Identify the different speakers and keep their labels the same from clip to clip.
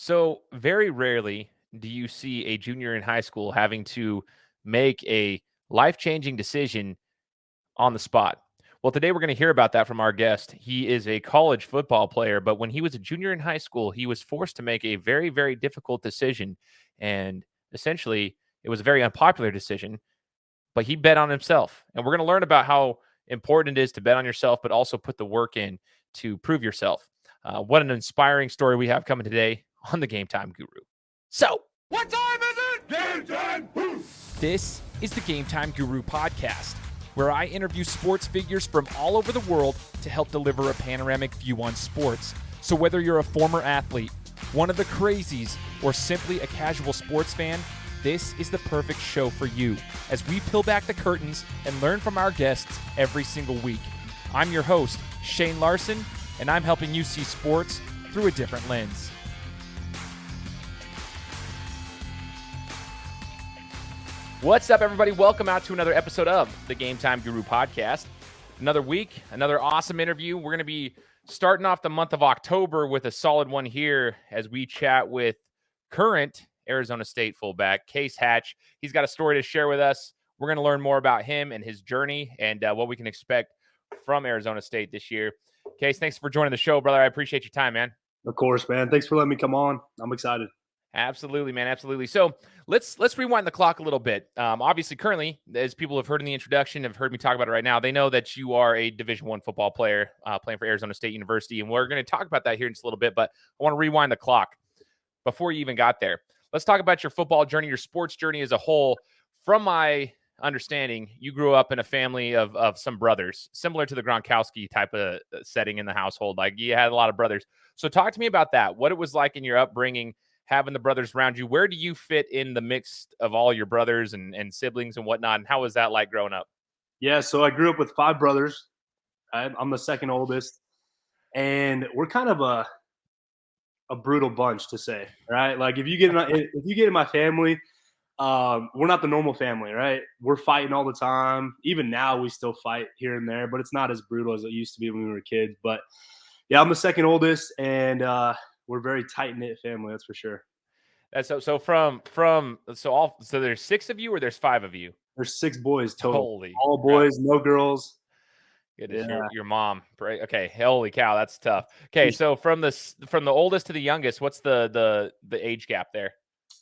Speaker 1: So, very rarely do you see a junior in high school having to make a life changing decision on the spot. Well, today we're going to hear about that from our guest. He is a college football player, but when he was a junior in high school, he was forced to make a very, very difficult decision. And essentially, it was a very unpopular decision, but he bet on himself. And we're going to learn about how important it is to bet on yourself, but also put the work in to prove yourself. What an inspiring story we have coming today on the Game Time Guru. So,
Speaker 2: What time is it? Game time!
Speaker 3: This is the Game Time Guru podcast, where I interview sports figures from all over the world to help deliver a panoramic view on sports. So whether you're a former athlete, one of the crazies, or simply a casual sports fan, this is the perfect show for you as we peel back the curtains and learn from our guests every single week. I'm your host, Shane Larson, and I'm helping you see sports through a different lens.
Speaker 1: what's up, everybody? Welcome out to another episode of the Game Time Guru podcast. Another week, another awesome interview. We're going to be starting off the month of October with a solid one here as we chat with current Arizona State fullback Case Hatch. He's got a story to share with us. We're going to learn more about him and his journey and what we can expect from Arizona State this year. Case, thanks for joining the show, brother. I appreciate your time, man.
Speaker 4: Of course, man. Thanks for letting me come on. I'm excited.
Speaker 1: Absolutely, man. Absolutely. So let's rewind the clock a little bit. Obviously, currently, as people have heard in the introduction, have heard me talk about it right now, they know that you are a Division I football player playing for Arizona State University, and we're going to talk about that here in just a little bit. But I want to rewind the clock before you even got there. Let's talk about your football journey, your sports journey as a whole. From my understanding, you grew up in a family of some brothers, similar to the Gronkowski type of setting in the household. Like you had a lot of brothers. So talk to me about that. What it was like in your upbringing, having the brothers around you. Where do you fit in the mix of all your brothers and siblings and whatnot? And how was that like growing up?
Speaker 4: Yeah, so I grew up with 5 brothers. I'm the second oldest, and we're kind of a brutal bunch, to say, right? Like if you get in my family, we're not the normal family, right? We're fighting all the time. Even now, we still fight here and there, but it's not as brutal as it used to be when we were kids. But yeah, I'm the second oldest, and we're a very tight knit family, that's for sure.
Speaker 1: That's so there's 6 of you or there's 5 of you?
Speaker 4: There's 6 boys total.
Speaker 1: Holy
Speaker 4: all boys,
Speaker 1: crap.
Speaker 4: No girls.
Speaker 1: Goodness,
Speaker 4: Yeah.
Speaker 1: your mom. Okay, holy cow, that's tough. Okay, so from the oldest to the youngest, what's the age gap there?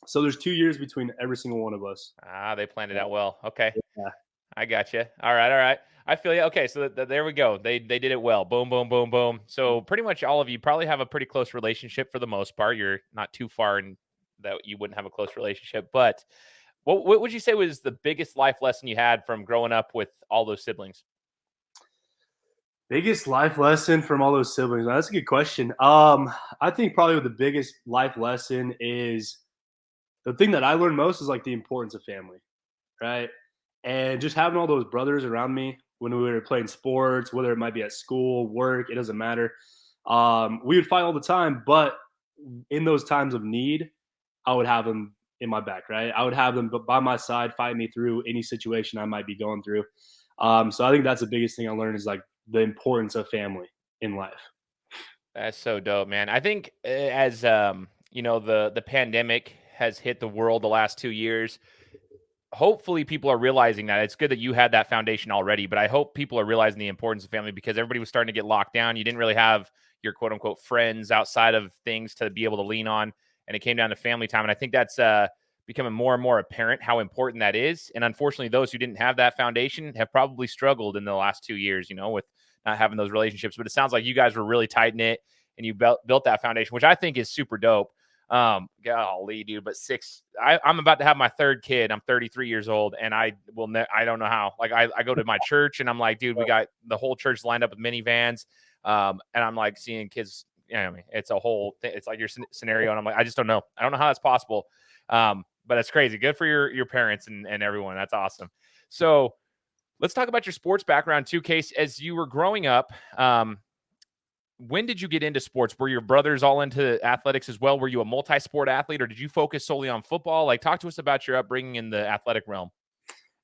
Speaker 4: So there's 2 years between every single one of us.
Speaker 1: They planned it out well. Okay,
Speaker 4: Yeah.
Speaker 1: I got you. All right. I feel you. Okay, so there we go. They did it well. Boom, boom, boom, boom. So pretty much all of you probably have a pretty close relationship for the most part. You're not too far in that you wouldn't have a close relationship. But what would you say was the biggest life lesson you had from growing up with all those siblings?
Speaker 4: Biggest life lesson from all those siblings? That's a good question. I think probably the biggest life lesson is the thing that I learned most is like the importance of family, right? And just having all those brothers around me when we were playing sports, whether it might be at school, work, it doesn't matter. We would fight all the time, but in those times of need, I would have them in my back, right? I would have them by my side, fight me through any situation I might be going through. So I think that's the biggest thing I learned is like the importance of family in life.
Speaker 1: That's so dope, man. I think as the pandemic has hit the world the last 2 years, hopefully people are realizing that. It's good that you had that foundation already, but I hope people are realizing the importance of family because everybody was starting to get locked down. You didn't really have your quote unquote friends outside of things to be able to lean on, and it came down to family time. And I think that's becoming more and more apparent how important that is. And unfortunately, those who didn't have that foundation have probably struggled in the last 2 years, with not having those relationships. But it sounds like you guys were really tight knit and you built that foundation, which I think is super dope. Golly, dude, but I'm about to have my 3rd kid. I'm 33 years old, and I don't know how. Like I go to my church, and I'm like, dude, we got the whole church lined up with minivans, and I'm like seeing kids. It's a whole thing. It's like your scenario, and I'm like, I just don't know. I don't know how that's possible, but it's crazy. Good for your parents and everyone. That's awesome. So let's talk about your sports background too, Case. As you were growing up, when did you get into sports? Were your brothers all into athletics as well? Were you a multi-sport athlete, or did you focus solely on football? Like, talk to us about your upbringing in the athletic realm.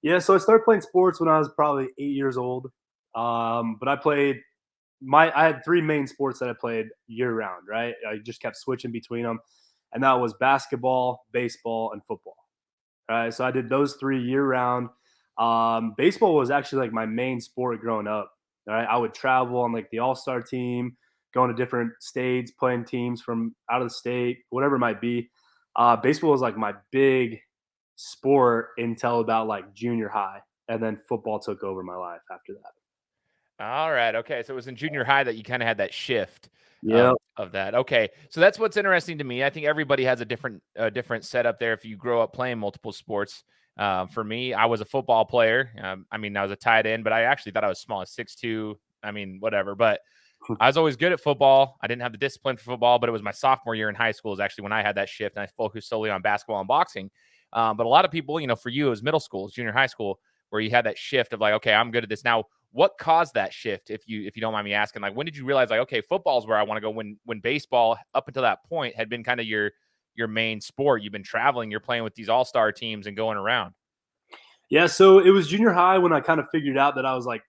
Speaker 4: Yeah, so I started playing sports when I was probably 8 years old. But I had 3 main sports that I played year round, right? I just kept switching between them. and that was basketball, baseball, and football. All right, so I did those 3 year round. Baseball was actually like my main sport growing up. All right, I would travel on like the all-star team, going to different states, playing teams from out of the state, whatever it might be. Baseball was like my big sport until about like junior high, and then football took over my life after that.
Speaker 1: All right. Okay. So it was in junior high that you kind of had that shift
Speaker 4: Yeah,
Speaker 1: of that. Okay. So that's what's interesting to me. I think everybody has a different setup there if you grow up playing multiple sports. For me, I was a football player. I mean, I was a tight end, but I actually thought I was small, 6'2". I mean, whatever. But I was always good at football. I didn't have the discipline for football, but it was my sophomore year in high school is actually when I had that shift, and I focused solely on basketball and boxing. But a lot of people, for you, it was middle school, junior high school, where you had that shift of like, okay, I'm good at this now. What caused that shift, if you don't mind me asking? Like, when did you realize, like, okay, football is where I want to go? When baseball, up until that point, had been kind of your main sport. You've been traveling, you're playing with these all-star teams and going around.
Speaker 4: yeah. So it was junior high when I kind of figured out that I was like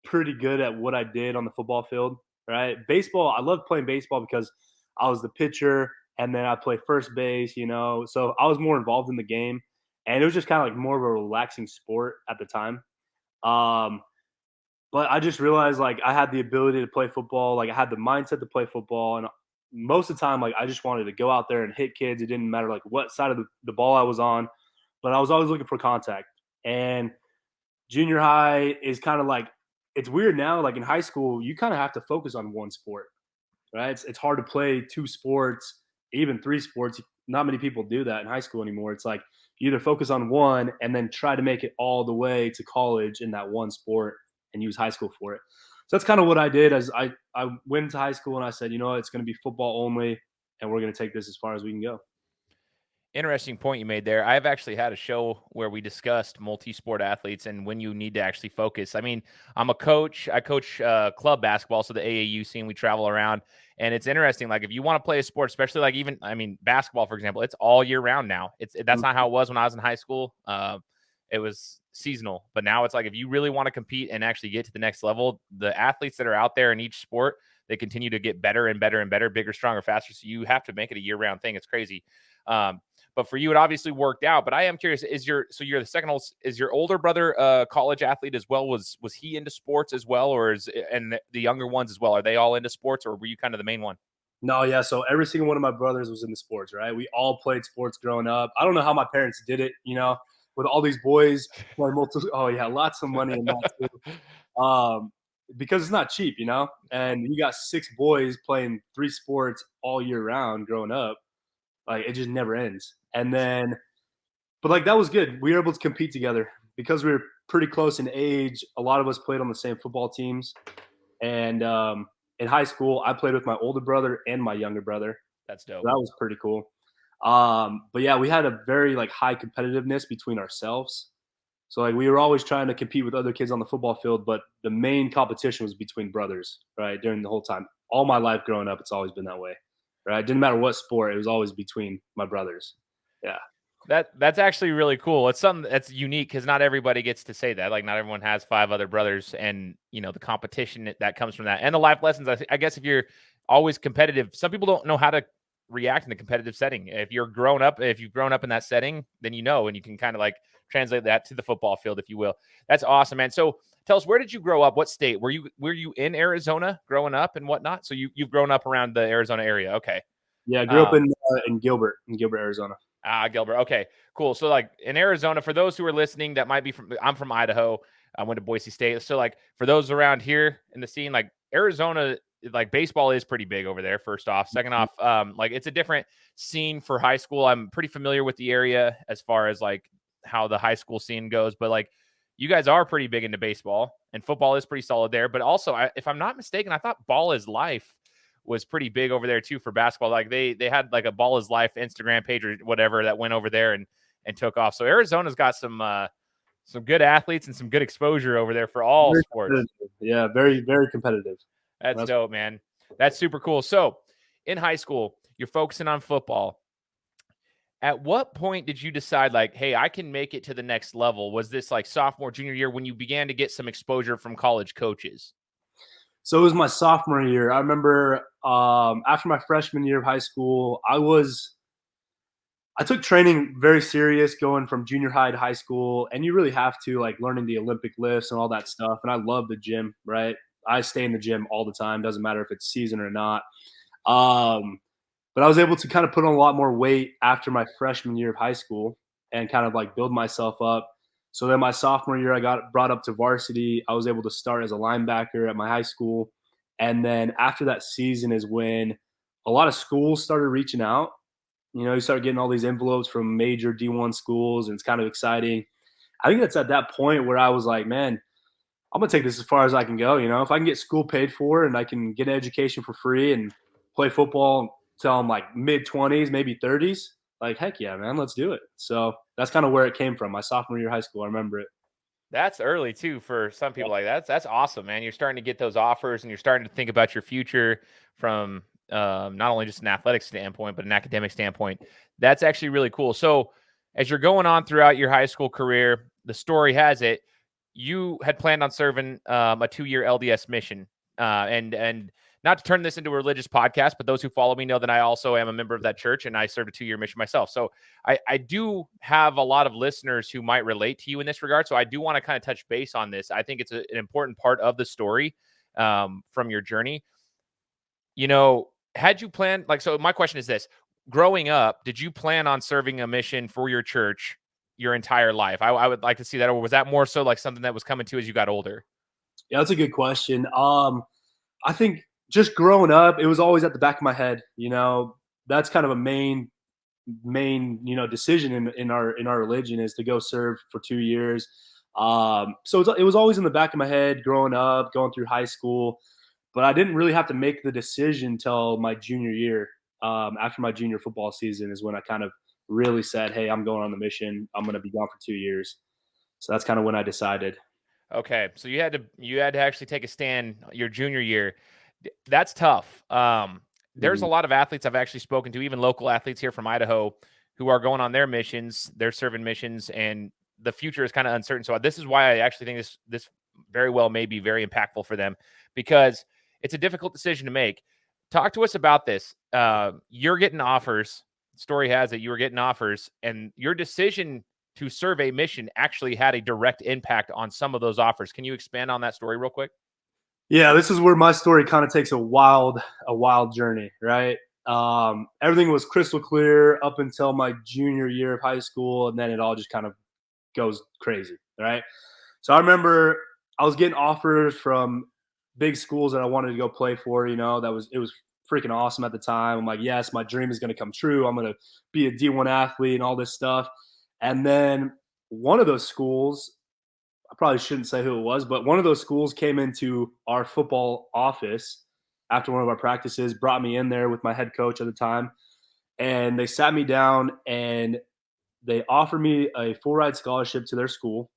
Speaker 4: pretty good at what I did on the football field. Right, baseball. I loved playing baseball because I was the pitcher, and then I play first base. So I was more involved in the game, and it was just kind of like more of a relaxing sport at the time. Um, But I just realized like I had the ability to play football. Like I had the mindset to play football. And most of the time, like I just wanted to go out there and hit kids. It didn't matter like what side of the ball I was on, but I was always looking for contact. And junior high is kind of like, it's weird now. Like in high school, you kind of have to focus on one sport, right? It's hard to play two sports, even three sports. Not many people do that in high school anymore. It's like you either focus on one and then try to make it all the way to college in that one sport and use high school for it. So that's kind of what I did. As I went to high school and I said, it's going to be football only, and we're going to take this as far as we can go.
Speaker 1: Interesting point you made there. I've actually had a show where we discussed multi-sport athletes and when you need to actually focus. I mean, I'm a coach. I coach club basketball, so the AAU scene, we travel around. And it's interesting, like if you want to play a sport, especially like even, I mean, basketball, for example, it's all year round now. That's not how it was when I was in high school. It was seasonal. But now it's like if you really want to compete and actually get to the next level, the athletes that are out there in each sport, they continue to get better and better and better, bigger, stronger, faster. So you have to make it a year-round thing. It's crazy. But for you, it obviously worked out. But I am curious: you're the second oldest? Is your older brother a college athlete as well? Was he into sports as well, and the younger ones as well? Are they all into sports, or were you kind of the main one?
Speaker 4: No, yeah. So every single one of my brothers was into sports, right? We all played sports growing up. I don't know how my parents did it, with all these boys playing multiple. Oh yeah, lots of money in that too. Because it's not cheap, and you got 6 boys playing 3 sports all year round growing up. Like it just never ends. And then, but like that was good. We were able to compete together because we were pretty close in age. A lot of us played on the same football teams. And in high school, I played with my older brother and my younger brother.
Speaker 1: That's dope.
Speaker 4: So that was pretty cool. But yeah, we had a very like high competitiveness between ourselves. So like we were always trying to compete with other kids on the football field, but the main competition was between brothers, right? During the whole time. All my life growing up, it's always been that way. Right? It didn't matter what sport, it was always between my brothers. Yeah.
Speaker 1: That's actually really cool. It's something that's unique because not everybody gets to say that. Like not everyone has 5 other brothers, and the competition that comes from that, and the life lessons. I guess if you're always competitive, some people don't know how to react in a competitive setting. If you've grown up in that setting, then and you can kind of like translate that to the football field, if you will. That's awesome, man. So tell us, where did you grow up? What state were you in Arizona growing up and whatnot? So you've grown up around the Arizona area. Okay.
Speaker 4: Yeah, I grew up in Gilbert, Arizona.
Speaker 1: Gilbert. Okay, cool. So like in Arizona, for those who are listening, that might be I'm from Idaho. I went to Boise State. So like for those around here in the scene, like Arizona, like baseball is pretty big over there. First off, second off, like it's a different scene for high school. I'm pretty familiar with the area as far as like how the high school scene goes, but like you guys are pretty big into baseball, and football is pretty solid there. But also, if I'm not mistaken, I thought Ball is Life was pretty big over there too for basketball. Like they had like a Ball is Life Instagram page or whatever that went over there and took off. So Arizona's got some good athletes and some good exposure over there for all sports.
Speaker 4: Yeah, very, very competitive.
Speaker 1: That's dope, man. That's super cool. So in high school, you're focusing on football. At what point did you decide like, hey, I can make it to the next level? Was this like sophomore, junior year when you began to get some exposure from college coaches?
Speaker 4: So it was my sophomore year. I remember after my freshman year of high school, I was I took training very serious going from junior high to high school, and you really have to, like, learning the Olympic lifts and all that stuff, and I love the gym, right? I stay in the gym all the time, doesn't matter if it's season or not. Um, but I was able to kind of put on a lot more weight after my freshman year of high school and kind of, like, build myself up. So then my sophomore year, I got brought up to varsity. I was able to start as a linebacker at my high school, and then after that season is when a lot of schools started reaching out. You start getting all these envelopes from major D1 schools, and it's kind of exciting. I think that's at that point where I was like, man, I'm going to take this as far as I can go. If I can get school paid for and I can get an education for free and play football until I'm like mid-20s, maybe 30s, like, heck yeah, man, let's do it. So that's kind of where it came from, my sophomore year of high school. I remember it.
Speaker 1: That's early too for some people. Like that's awesome, man. You're starting to get those offers, and you're starting to think about your future from not only just an athletic standpoint, but an academic standpoint. That's actually really cool. So, as you're going on throughout your high school career, the story has it you had planned on serving a 2-year LDS mission, and not to turn this into a religious podcast, but those who follow me know that I also am a member of that church, and I served a 2-year mission myself. So I do have a lot of listeners who might relate to you in this regard. So I do want to kind of touch base on this. I think it's an important part of the story from your journey. Had you planned, so my question is this: growing up, did you plan on serving a mission for your church your entire life? I would like to see that. Or was that more so like something that was coming to as you got older?
Speaker 4: Yeah, that's a good question. I think just growing up, it was always at the back of my head. That's kind of a main decision in our religion is to go serve for 2 years. So it was always in the back of my head growing up, going through high school, but I didn't really have to make the decision till my junior year. After my junior football season is when I kind of really said, "Hey, I'm going on the mission. I'm going to be gone for 2 years." So that's kind of when I decided.
Speaker 1: Okay, so you had to actually take a stand your junior year. That's tough. There's a lot of athletes I've actually spoken to, even local athletes here from Idaho, who are going on their missions. They're serving missions, and the future is kind of uncertain. So this is why I actually think this very well may be very impactful for them, because it's a difficult decision to make. Talk to us about this. You're getting offers. Story has it you were getting offers, and your decision to serve a mission actually had a direct impact on some of those offers. Can you expand on that story real quick?
Speaker 4: Yeah, this is where my story kind of takes a wild journey, right? Everything was crystal clear up until my junior year of high school, and then it all just kind of goes crazy, right? So I remember I was getting offers from big schools that I wanted to go play for. It was freaking awesome at the time. I'm like, yes, my dream is going to come true. I'm going to be a D1 athlete and all this stuff. And then one of those schools, I probably shouldn't say who it was, but one of those schools came into our football office after one of our practices, brought me in there with my head coach at the time, and they sat me down and they offered me a full ride scholarship to their school,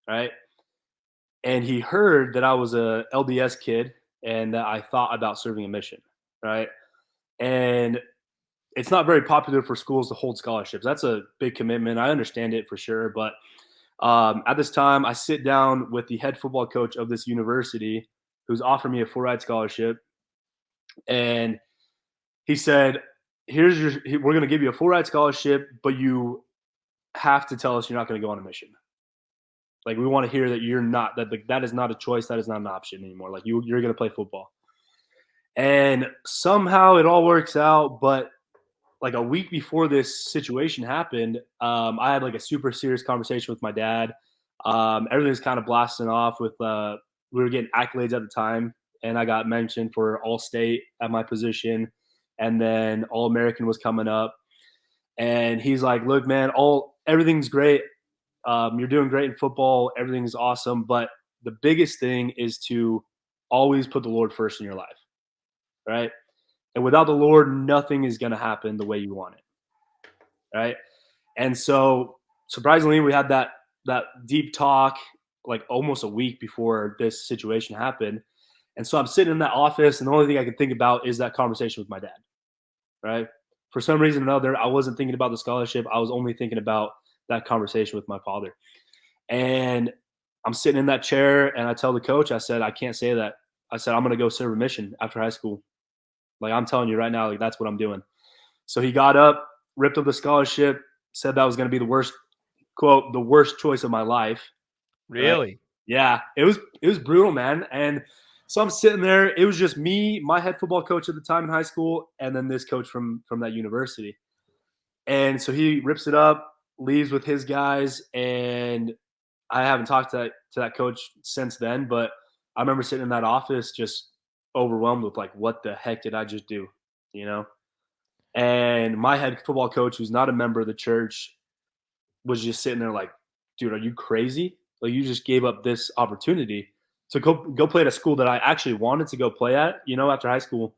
Speaker 4: right? And he heard that I was a LDS kid and that I thought about serving a mission, right? And it's not very popular for schools to hold scholarships. That's a big commitment. I understand it for sure, but at this time, I sit down with the head football coach of this university, who's offered me a full ride scholarship, and he said, we're going to give you a full ride scholarship, but you have to tell us you're not going to go on a mission. Like, we want to hear that you're not, that is not a choice. That is not an option anymore. Like, you're going to play football. And somehow it all works out. But like a week before this situation happened, I had like a super serious conversation with my dad. Everything's kind of blasting off with, we were getting accolades at the time, and I got mentioned for All-State at my position. And then All-American was coming up. And he's like, look, man, everything's great. You're doing great in football. Everything's awesome. But the biggest thing is to always put the Lord first in your life, right? And without the Lord, nothing is going to happen the way you want it, right? And so, surprisingly, we had that deep talk like almost a week before this situation happened. And so I'm sitting in that office, and the only thing I can think about is that conversation with my dad, right? For some reason or another, I wasn't thinking about the scholarship. I was only thinking about that conversation with my father. And I'm sitting in that chair, and I tell the coach, I said, I can't say that. I said, I'm going to go serve a mission after high school. Like, I'm telling you right now, like, that's what I'm doing. So he got up. ripped up the scholarship, said that was going to be the worst, quote, the worst choice of my life. Right?
Speaker 1: Really?
Speaker 4: Yeah, it was brutal, man. And so I'm sitting there. It was just me, my head football coach at the time in high school, and then this coach from that university. And so he rips it up, leaves with his guys, and I haven't talked to that coach since then. But I remember sitting in that office just overwhelmed with like, what the heck did I just do? You know? And my head football coach, who's not a member of the church, was just sitting there like, dude, are you crazy? Like you just gave up this opportunity to go play at a school that I actually wanted to go play at, after high school.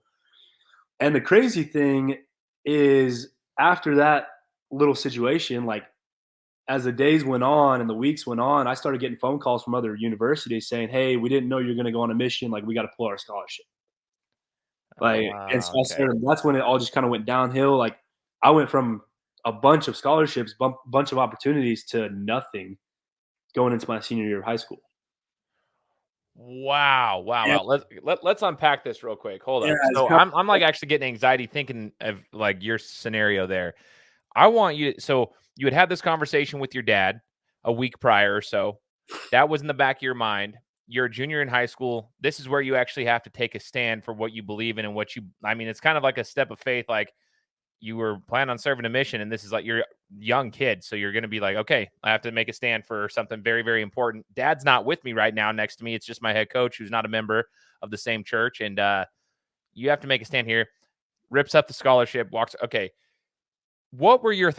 Speaker 4: And the crazy thing is after that little situation, like as the days went on and the weeks went on, I started getting phone calls from other universities saying, hey, we didn't know you're going to go on a mission. Like we got to pull our scholarship.
Speaker 1: Oh,
Speaker 4: Like, and so
Speaker 1: wow. Okay.
Speaker 4: that's when it all just kind of went downhill. Like I went from a bunch of scholarships, bunch of opportunities to nothing going into my senior year of high school.
Speaker 1: Wow.
Speaker 4: Yeah.
Speaker 1: Let's unpack this real quick. Hold
Speaker 4: Yeah,
Speaker 1: up.
Speaker 4: it's
Speaker 1: So
Speaker 4: kind
Speaker 1: I'm like actually getting anxiety thinking of like your scenario there. I want you so you had this conversation with your dad a week prior or so. That was in the back of your mind. You're a junior in high school. This is where you actually have to take a stand for what you believe in and it's kind of like a step of faith. Like you were planning on serving a mission, and this is like you're a young kid. So you're going to be like, okay, I have to make a stand for something very, very important. Dad's not with me right now next to me. It's just my head coach who's not a member of the same church. And you have to make a stand here. Rips up the scholarship, walks. Okay. What were your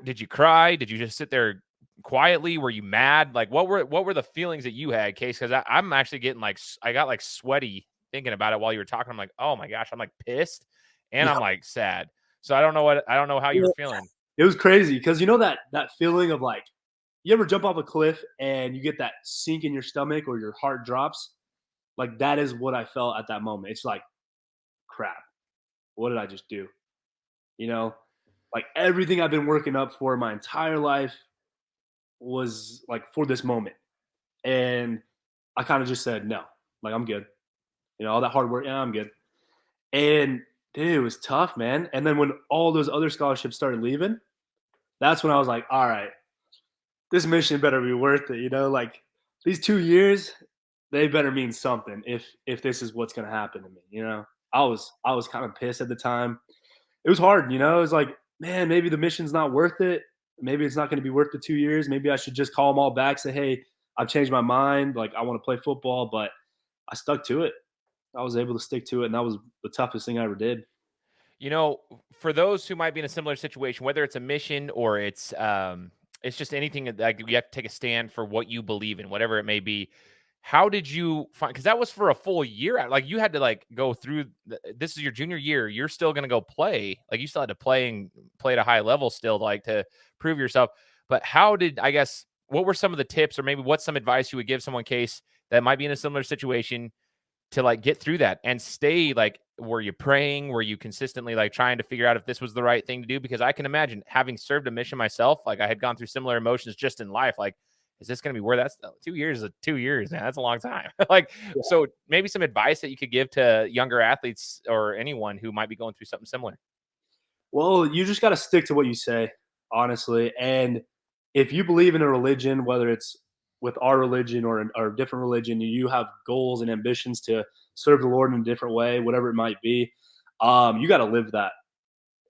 Speaker 1: did you cry? Did you just sit there quietly? Were you mad? Like what were the feelings that you had, Case? Because I'm actually getting I got like sweaty thinking about it while you were talking. I'm like, oh my gosh, I'm like pissed and
Speaker 4: yeah.
Speaker 1: I'm like sad. So I don't know how you were feeling.
Speaker 4: It was crazy because that feeling of like, you ever jump off a cliff and you get that sink in your stomach or your heart drops? Like that is what I felt at that moment. It's like, crap, what did I just do? Like everything I've been working up for my entire life was like for this moment. And I kind of just said, no, like I'm good. All that hard work, yeah, I'm good. And dude, it was tough, man. And then when all those other scholarships started leaving, that's when I was like, all right, this mission better be worth it. Like these 2 years, they better mean something if this is what's gonna happen to me. I was kind of pissed at the time. It was hard, it was like, man, maybe the mission's not worth it. Maybe it's not gonna be worth the 2 years. Maybe I should just call them all back, say, hey, I've changed my mind. Like I want to play football, but I stuck to it. I was able to stick to it, and that was the toughest thing I ever did.
Speaker 1: For those who might be in a similar situation, whether it's a mission or it's just anything like you have to take a stand for what you believe in, whatever it may be. How did you find? Because that was for a full year. Like you had to like go through. This is your junior year. You're still going to go play. Like you still had to play at a high level still, like to prove yourself. But how did what were some of the tips, or maybe what's some advice you would give someone, Case, that might be in a similar situation to like get through that and stay like, were you praying? Were you consistently like trying to figure out if this was the right thing to do? Because I can imagine having served a mission myself, like I had gone through similar emotions just in life. Like, is this going to be where that's 2 years is 2 years, man. That's a long time. So maybe some advice that you could give to younger athletes or anyone who might be going through something similar.
Speaker 4: Well, you just got to stick to what you say, honestly. And if you believe in a religion, whether it's with our religion or a different religion, you have goals and ambitions to serve the Lord in a different way, whatever it might be, you got to live that.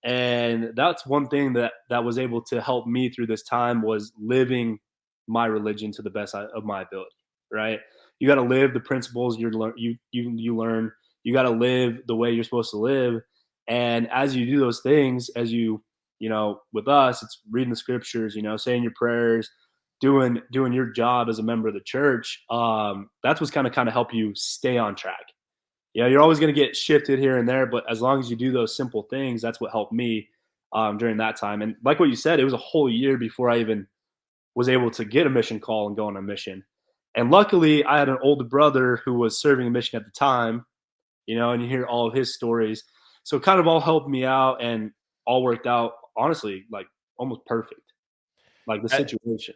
Speaker 4: And that's one thing that was able to help me through this time was living my religion to the best of my ability. Right? You got to live the principles you learn. You learn. You got to live the way you're supposed to live. And as you do those things, with us, it's reading the scriptures, saying your prayers, doing your job as a member of the church. That's what's kind of help you stay on track. Yeah, you're always going to get shifted here and there, but as long as you do those simple things, that's what helped me during that time. And like what you said, it was a whole year before I even was able to get a mission call and go on a mission. And luckily, I had an older brother who was serving a mission at the time, and you hear all of his stories. So it kind of all helped me out and all worked out, honestly, like almost perfect, like the situation.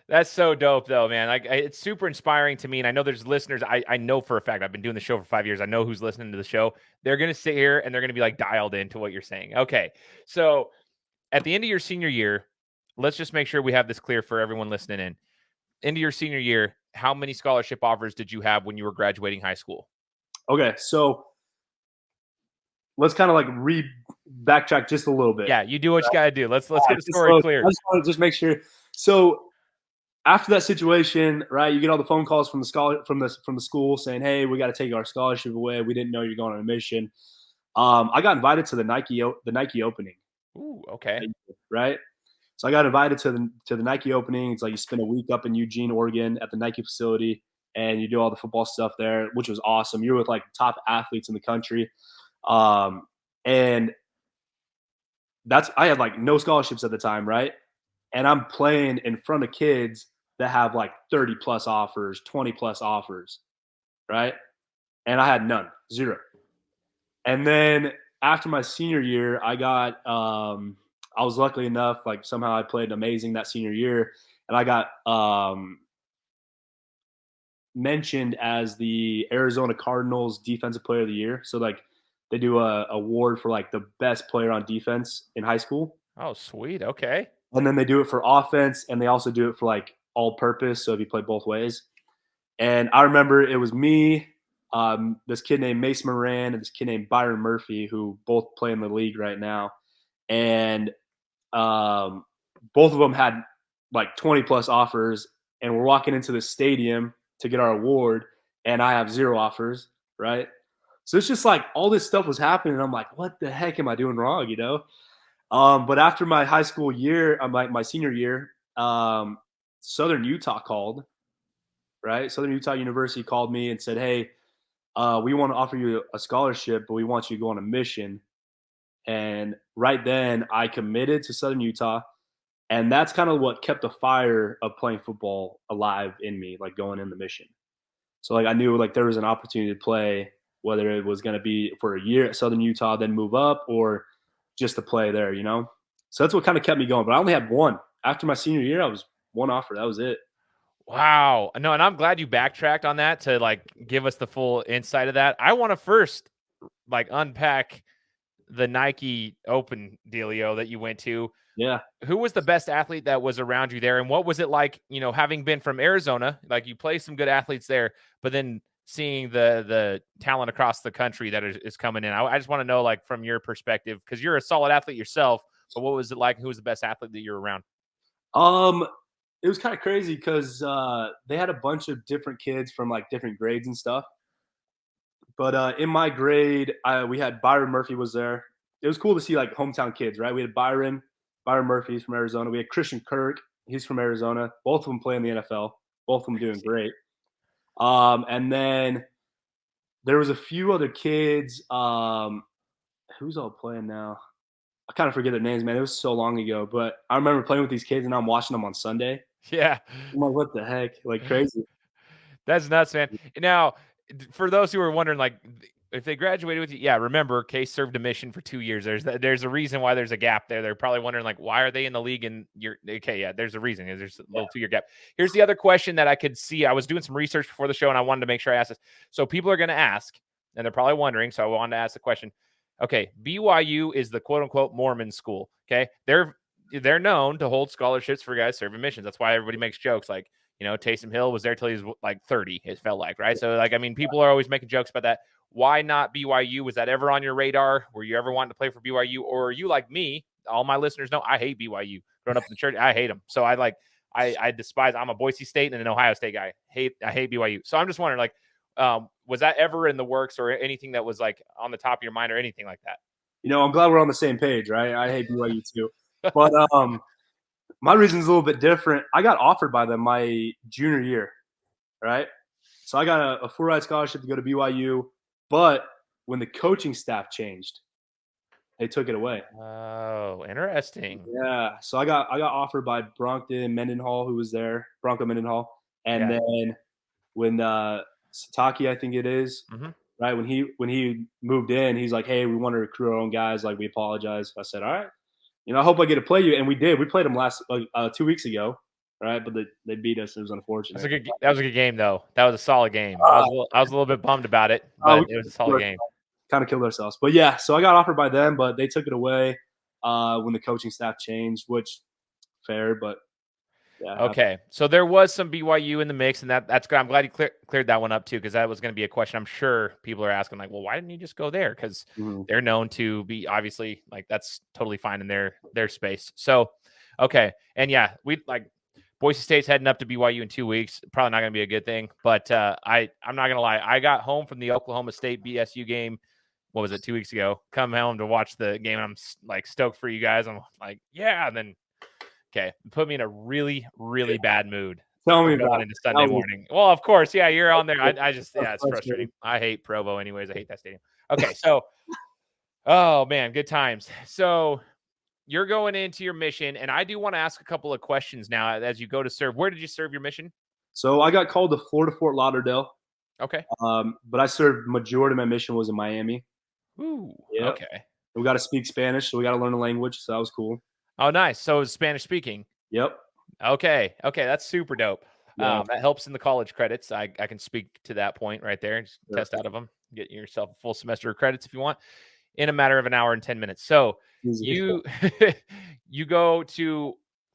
Speaker 1: That's so dope, though, man. Like, it's super inspiring to me, and I know there's listeners. I know for a fact I've been doing the show for 5 years. I know who's listening to the show. They're gonna sit here and they're gonna be like dialed into what you're saying. Okay, so at the end of your senior year, let's just make sure we have this clear for everyone listening in. Into your senior year, how many scholarship offers did you have when you were graduating high school?
Speaker 4: Okay, so let's kind of like backtrack just a little bit.
Speaker 1: Yeah, you do what you got to do. Let's get the
Speaker 4: Just
Speaker 1: story clear.
Speaker 4: I just want to just make sure. So after that situation, right, you get all the phone calls from the school saying, "Hey, we got to take our scholarship away. We didn't know you're going on a mission." I got invited to the Nike opening.
Speaker 1: Ooh, okay.
Speaker 4: Right. So I got invited to the Nike opening. It's like you spend a week up in Eugene, Oregon, at the Nike facility, and you do all the football stuff there, which was awesome. You're with like top athletes in the country, and I had like no scholarships at the time, right? And I'm playing in front of kids that have like 30 plus offers, 20 plus offers, right? And I had none, zero. And then after my senior year, I was lucky enough, like somehow I played amazing that senior year, and I got mentioned as the Arizona Cardinals Defensive Player of the Year. So like they do a award for like the best player on defense in high school.
Speaker 1: Oh, sweet. Okay.
Speaker 4: And then they do it for offense, and they also do it for like all purpose. So if you play both ways. And I remember it was me, this kid named Mace Moran, and this kid named Byron Murphy, who both play in the league right now. And both of them had like 20 plus offers, and we're walking into the stadium to get our award, and I have zero offers, right? So it's just like all this stuff was happening, and I'm like, what the heck am I doing wrong, you know? But after my high school year, my senior year, Southern Utah called, right? Southern Utah University called me and said, hey, we want to offer you a scholarship, but we want you to go on a mission. And right then I committed to Southern Utah. And that's kind of what kept the fire of playing football alive in me, like going in the mission. So like I knew like there was an opportunity to play, whether it was going to be for a year at Southern Utah, then move up, or just to play there, you know? So that's what kind of kept me going. But I only had one. After my senior year, I was one offer. That was it.
Speaker 1: Wow. No, and I'm glad you backtracked on that to like give us the full insight of that. I want to first like unpack the Nike Open dealio that you went to.
Speaker 4: Yeah.
Speaker 1: Who was the best athlete that was around you there? And what was it like, you know, having been from Arizona, like you play some good athletes there, but then seeing the talent across the country that is coming in? I just want to know, like, from your perspective, because you're a solid athlete yourself, but what was it like? Who was the best athlete that you're around?
Speaker 4: It was kind of crazy because they had a bunch of different kids from like different grades and stuff. But in my grade, we had Byron Murphy was there. It was cool to see like hometown kids, right? We had Byron Murphy's from Arizona. We had Christian Kirk. He's from Arizona. Both of them play in the NFL. Both of them doing great. And then there was a few other kids. Who's all playing now? I kind of forget their names, man. It was so long ago. But I remember playing with these kids, and I'm watching them on Sunday.
Speaker 1: Yeah.
Speaker 4: I'm like, what the heck? Like crazy.
Speaker 1: That's nuts, man. Now, for those who are wondering, like, if they graduated with you, yeah, remember, Case served a mission for 2 years. There's a reason why there's a gap there. They're probably wondering, like, why are they in the league? And you're okay. Yeah, there's a reason. There's a little 2-year gap. Here's the other question that I could see. I was doing some research before the show, and I wanted to make sure I asked this. So people are going to ask, and they're probably wondering. So I wanted to ask the question. Okay, BYU is the quote unquote Mormon school. Okay, they're known to hold scholarships for guys serving missions. That's why everybody makes jokes like, you know, Taysom Hill was there till he was like 30, it felt like, right? So, like, I mean, people are always making jokes about that. Why not BYU? Was that ever on your radar? Were you ever wanting to play for BYU? Or are you like me? All my listeners know I hate BYU. Growing up in the church, I hate them. So I despise. I'm a Boise State and an Ohio State guy. I hate BYU. So I'm just wondering, like, was that ever in the works or anything that was like on the top of your mind or anything like that?
Speaker 4: You know, I'm glad we're on the same page, right? I hate BYU too. But my reason is a little bit different. I got offered by them my junior year, right? So I got a full ride scholarship to go to BYU, but when the coaching staff changed, they took it away.
Speaker 1: Oh, interesting.
Speaker 4: Yeah. So I got offered by Bronco Mendenhall, who was there, and then when Sataki, I think it is, right? When he moved in, he's like, "Hey, we want to recruit our own guys. Like, we apologize." I said, "All right. You know, I hope I get to play you." And we did. We played them last 2 weeks ago, right? But they beat us. It was unfortunate.
Speaker 1: That was a good game, though. That was a solid game. I was a little bit bummed about it, but it was a solid game.
Speaker 4: Kind of killed ourselves. But, yeah, so I got offered by them, but they took it away. when the coaching staff changed, which fair, but yeah.
Speaker 1: Okay, so there was some BYU in the mix, and that's good. I'm glad you cleared that one up too, because that was going to be a question. I'm sure people are asking, like, well, why didn't you just go there? Because they're known to be obviously like that's totally fine in their space. So, okay, and yeah, we like Boise State's heading up to BYU in 2 weeks. Probably not going to be a good thing, but I'm not going to lie. I got home from the Oklahoma State BSU game. What was it, 2 weeks ago? Come home to watch the game. I'm like stoked for you guys. I'm like, yeah, and then. Okay, put me in a really, really bad mood.
Speaker 4: Tell me
Speaker 1: going
Speaker 4: about
Speaker 1: into Sunday morning. Well, of course, yeah, you're on there. I just, yeah, it's frustrating. I hate Provo, anyways. I hate that stadium. Okay, so, oh man, good times. So, you're going into your mission, and I do want to ask a couple of questions now as you go to serve. Where did you serve your mission?
Speaker 4: So I got called to Florida Fort Lauderdale.
Speaker 1: Okay.
Speaker 4: But I served majority of my mission was in Miami.
Speaker 1: Ooh.
Speaker 4: Yep.
Speaker 1: Okay.
Speaker 4: We got to speak Spanish, so we got to learn the language. So that was cool.
Speaker 1: Oh, nice. So it's Spanish speaking.
Speaker 4: Yep.
Speaker 1: Okay. That's super dope.
Speaker 4: Yeah.
Speaker 1: That helps in the college credits. I can speak to that point right there and just test out of them. Get yourself a full semester of credits if you want in a matter of an hour and 10 minutes. So you you go to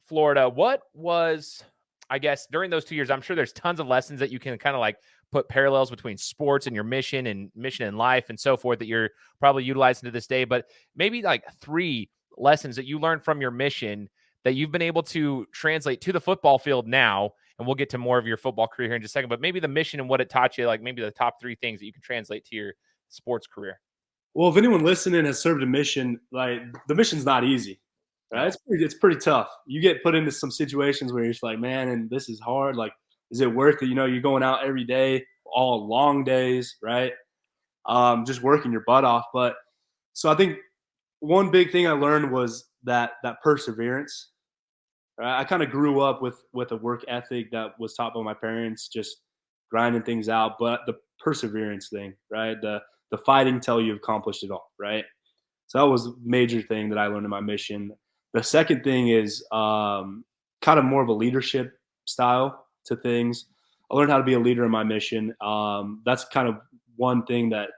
Speaker 1: Florida. What was, I guess, during those 2 years, I'm sure there's tons of lessons that you can kind of like put parallels between sports and your mission in life and so forth that you're probably utilizing to this day, but maybe like 3 lessons that you learned from your mission that you've been able to translate to the football field now. And we'll get to more of your football career here in just a second, but maybe the mission and what it taught you, like maybe the top 3 things that you can translate to your sports career.
Speaker 4: Well, if anyone listening has served a mission, like the mission's not easy, right?
Speaker 1: No.
Speaker 4: It's pretty tough. You get put into some situations where you're just like, man, and this is hard. Like, is it worth it? You know, you're going out every day, all long days, right? Just working your butt off. But so I think one big thing I learned was that perseverance. Right? I kind of grew up with a work ethic that was taught by my parents, just grinding things out. But the perseverance thing, right? The fighting till you've accomplished it all, right? So that was a major thing that I learned in my mission. The second thing is kind of more of a leadership style to things. I learned how to be a leader in my mission. That's kind of one thing that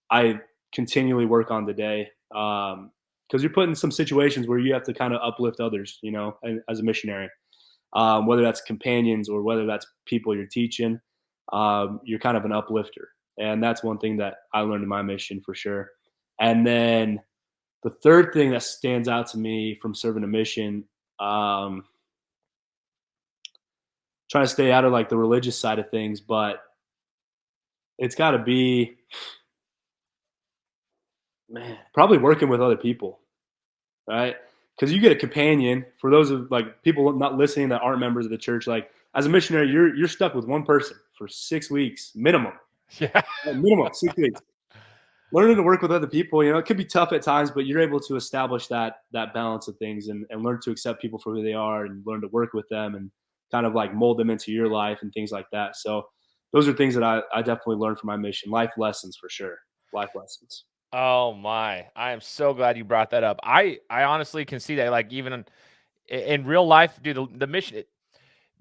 Speaker 4: I continually work on today. Because you're put in some situations where you have to kind of uplift others, you know, as a missionary, whether that's companions or whether that's people you're teaching, you're kind of an uplifter. And that's one thing that I learned in my mission for sure. And then the third thing that stands out to me from serving a mission, trying to stay out of like the religious side of things, but it's got to be, man, probably working with other people, right? Because you get a companion. For those of like people not listening that aren't members of the church, like as a missionary, you're stuck with one person for 6 weeks minimum.
Speaker 1: Yeah,
Speaker 4: minimum 6 weeks. Learning to work with other people, you know, it could be tough at times, but you're able to establish that balance of things and learn to accept people for who they are and learn to work with them and kind of like mold them into your life and things like that. So those are things that I definitely learned from my mission. Life lessons for sure. Life lessons.
Speaker 1: Oh my, I am so glad you brought that up. I honestly can see that, like, even in real life, dude, the mission,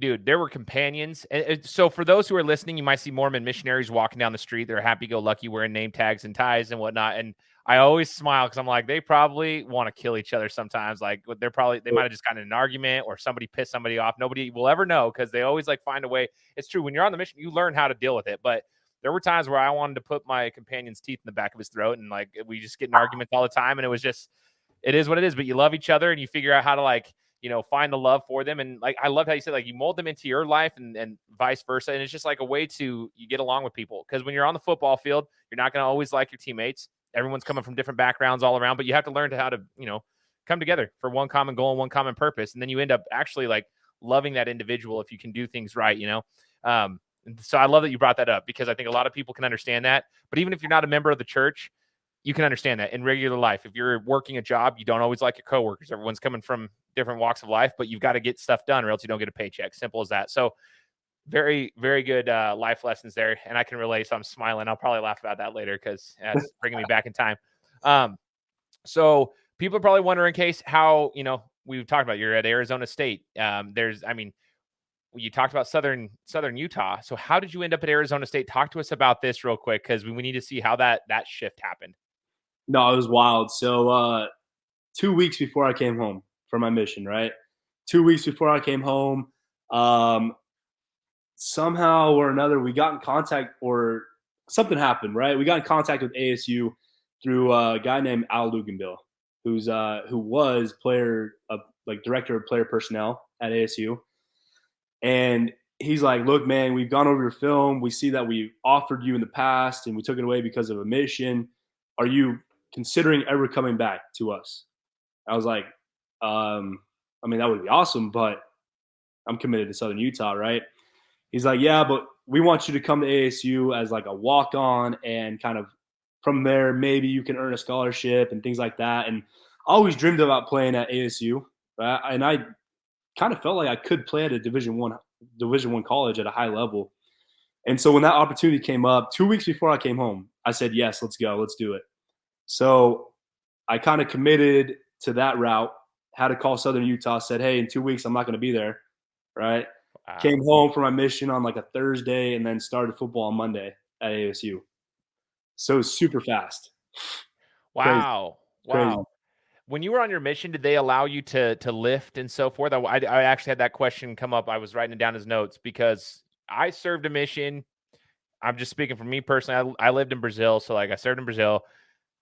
Speaker 1: dude, there were companions. And so for those who are listening, you might see Mormon missionaries walking down the street. They're happy-go-lucky, wearing name tags and ties and whatnot. And I always smile because I'm like, they probably want to kill each other sometimes. Like they might have just gotten in an argument or somebody pissed somebody off. Nobody will ever know because they always like find a way. It's true. When you're on the mission, you learn how to deal with it. But there were times where I wanted to put my companion's teeth in the back of his throat, and like we just get in arguments all the time. And it was just, it is what it is. But you love each other, and you figure out how to like, you know, find the love for them. And like I loved how you said like you mold them into your life and vice versa. And it's just like a way to you get along with people. Because when you're on the football field, you're not going to always like your teammates. Everyone's coming from different backgrounds all around, but you have to learn how to, you know, come together for one common goal and one common purpose. And then you end up actually like loving that individual if you can do things right, you know? So I love that you brought that up because I think a lot of people can understand that. But even if you're not a member of the church, you can understand that in regular life. If you're working a job, you don't always like your coworkers. Everyone's coming from different walks of life, but you've got to get stuff done or else you don't get a paycheck. Simple as that. So very, very good life lessons there. And I can relate. So I'm smiling. I'll probably laugh about that later because that's bringing me back in time. So people are probably wondering, Case, how, you know, we've talked about you're at Arizona State. You talked about Southern Utah. So how did you end up at Arizona State? Talk to us about this real quick because we need to see how that shift happened.
Speaker 4: No, it was wild. So 2 weeks before I came home from my mission, right? 2 weeks before I came home, somehow or another, we got in contact, or something happened, right? We got in contact with ASU through a guy named Al Luganbill, who was director of player personnel at ASU. And he's like, look, man, we've gone over your film. We see that we offered you in the past and we took it away because of a mission. Are you considering ever coming back to us? I was like, I mean, that would be awesome, but I'm committed to Southern Utah, right? He's like, yeah, but we want you to come to ASU as like a walk-on, and kind of from there, maybe you can earn a scholarship and things like that. And I always dreamed about playing at ASU, right? And I kind of felt like I could play at a Division I college at a high level. And so when that opportunity came up 2 weeks before I came home, I said, yes, let's go. Let's do it. So I kind of committed to that route, had to call Southern Utah, said, hey, in 2 weeks, I'm not going to be there. Right. Wow. Came home for my mission on like a Thursday and then started football on Monday at ASU. So super fast.
Speaker 1: Wow.
Speaker 4: Crazy.
Speaker 1: Wow. When you were on your mission, did they allow you to lift and so forth? I actually had that question come up. I was writing it down as notes because I served a mission. I'm just speaking for me personally. I lived in Brazil. So like I served in Brazil.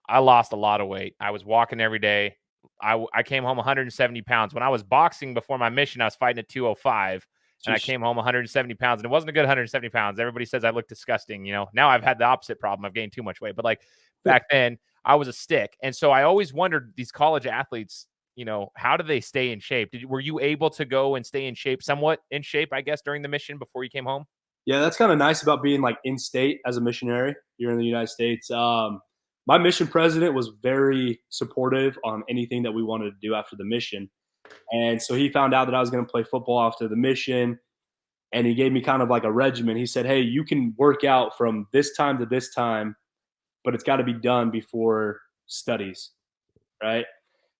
Speaker 1: I lost a lot of weight. I was walking every day. I came home 170 pounds. When I was boxing before my mission, I was fighting at 205. And I came home 170 pounds. And it wasn't a good 170 pounds. Everybody says I look disgusting. You know, now I've had the opposite problem. I've gained too much weight. But like back then, I was a stick. And so I always wondered, these college athletes, you know, how do they stay in shape? Were you able to go and stay in shape, somewhat in shape, I guess, during the mission before you came home?
Speaker 4: Yeah, that's kind of nice about being like in state as a missionary. You're in the United States. My mission president was very supportive on anything that we wanted to do after the mission. And so he found out that I was going to play football after the mission. And he gave me kind of like a regimen. He said, hey, you can work out from this time to this time, but it's got to be done before studies, right?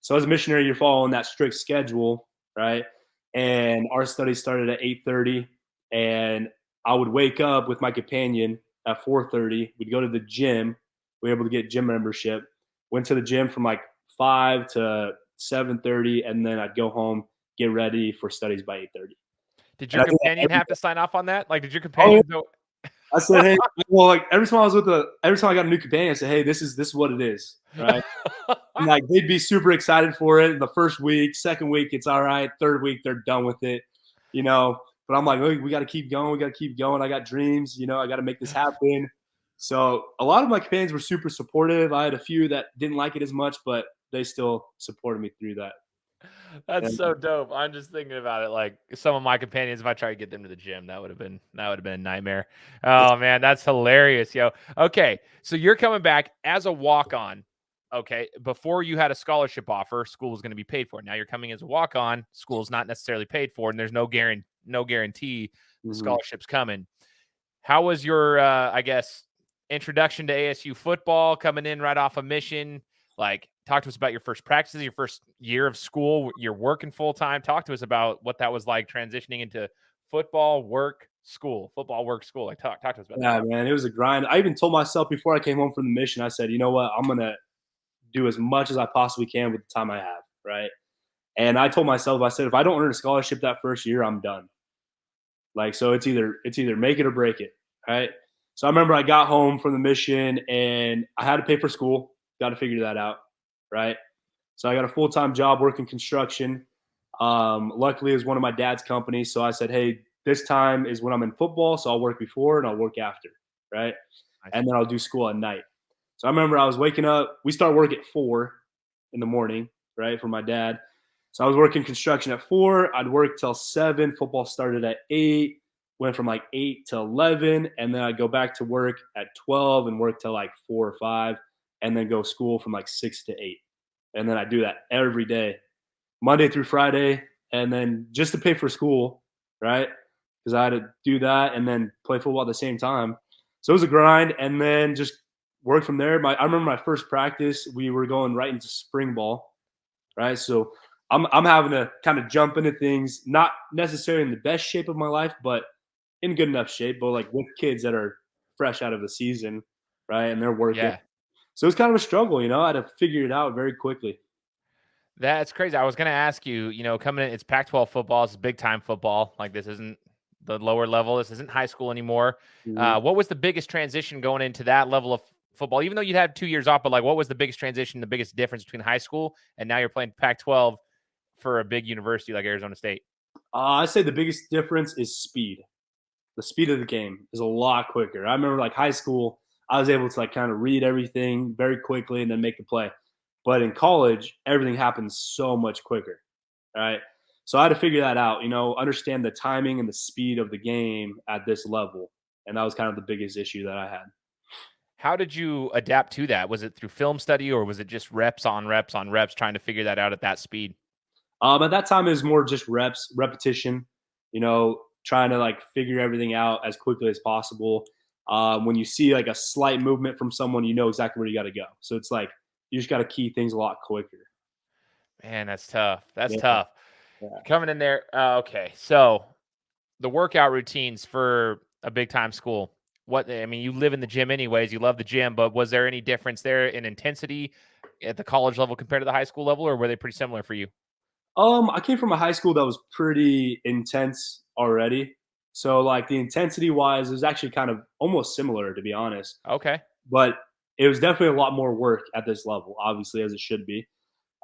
Speaker 4: So as a missionary, you're following that strict schedule, right? And our studies started at 8:30, and I would wake up with my companion at 4:30. We'd go to the gym. We were able to get gym membership. Went to the gym from like 5 to 7:30, and then I'd go home, get ready for studies by 8:30.
Speaker 1: Did your companion have to sign off on that? Like, did your companion know?
Speaker 4: I said, hey, well, like every time I got a new companion, I said, hey, this is what it is, right? And like they'd be super excited for it in the first week, second week, it's all right. Third week, they're done with it, you know. But I'm like, oh, we got to keep going. We got to keep going. I got dreams, you know. I got to make this happen. So a lot of my companions were super supportive. I had a few that didn't like it as much, but they still supported me through that.
Speaker 1: That's so dope. I'm just thinking about it. Like some of my companions, if I try to get them to the gym, that would have been a nightmare. Oh man, that's hilarious, yo. Okay, so you're coming back as a walk-on. Okay, before you had a scholarship offer, school was going to be paid for. Now you're coming as a walk-on, school's not necessarily paid for, and there's no guarantee the scholarship's coming. How was your, I guess, introduction to ASU football coming in right off a mission? Like, talk to us about your first practices, your first year of school. You're working full time. Talk to us about what that was like transitioning into football, work, school. Football, work, school. Like, talk to us about that.
Speaker 4: Yeah, man, it was a grind. I even told myself before I came home from the mission, I said, you know what, I'm gonna do as much as I possibly can with the time I have, right? And I told myself, I said, if I don't earn a scholarship that first year, I'm done. Like, so it's either make it or break it, right? So I remember I got home from the mission and I had to pay for school. Got to figure that out, right? So I got a full-time job working construction. Luckily, it was one of my dad's companies. So I said, hey, this time is when I'm in football, so I'll work before and I'll work after, right? And then I'll do school at night. So I remember I was waking up. We start work at 4 in the morning, right, for my dad. So I was working construction at 4. I'd work till 7. Football started at 8. Went from like 8 to 11. And then I'd go back to work at 12 and work till like 4 or 5. And then go school from like 6 to 8. And then I do that every day, Monday through Friday. And then just to pay for school, right? Because I had to do that and then play football at the same time. So it was a grind. And then just work from there. I remember my first practice, we were going right into spring ball, right? So I'm having to kind of jump into things, not necessarily in the best shape of my life, but in good enough shape, but like with kids that are fresh out of the season, right? And they're working. Yeah. So it's kind of a struggle, you know. I had to figure it out very quickly.
Speaker 1: That's crazy. I was going to ask you, coming in, it's Pac-12 football. It's big time football. Like this isn't the lower level. This isn't high school anymore.
Speaker 4: Mhm.
Speaker 1: What was the biggest transition going into that level of football? Even though you'd had 2 years off, but like, what was the biggest transition, the biggest difference between high school and now you're playing Pac-12 for a big university like Arizona State?
Speaker 4: I'd say the biggest difference is speed. The speed of the game is a lot quicker. I remember like high school, I was able to like kind of read everything very quickly and then make the play. But in college, everything happens so much quicker, right? So I had to figure that out, understand the timing and the speed of the game at this level. And that was kind of the biggest issue that I had.
Speaker 1: How did you adapt to that? Was it through film study or was it just reps on reps on reps trying to figure that out at that speed?
Speaker 4: At that time, it was more just reps, repetition, trying to like figure everything out as quickly as possible. When you see like a slight movement from someone, you know exactly where you got to go. So it's like you just got to key things a lot quicker.
Speaker 1: Man, that's tough. That's
Speaker 4: Yeah,
Speaker 1: tough.
Speaker 4: yeah.
Speaker 1: Coming in there. Okay. So the workout routines for a big time school. You live in the gym anyways. You love the gym, but was there any difference there in intensity at the college level compared to the high school level, or were they pretty similar for you?
Speaker 4: I came from a high school that was pretty intense already. So like the intensity wise, it was actually kind of almost similar to be honest.
Speaker 1: Okay.
Speaker 4: But it was definitely a lot more work at this level, obviously, as it should be.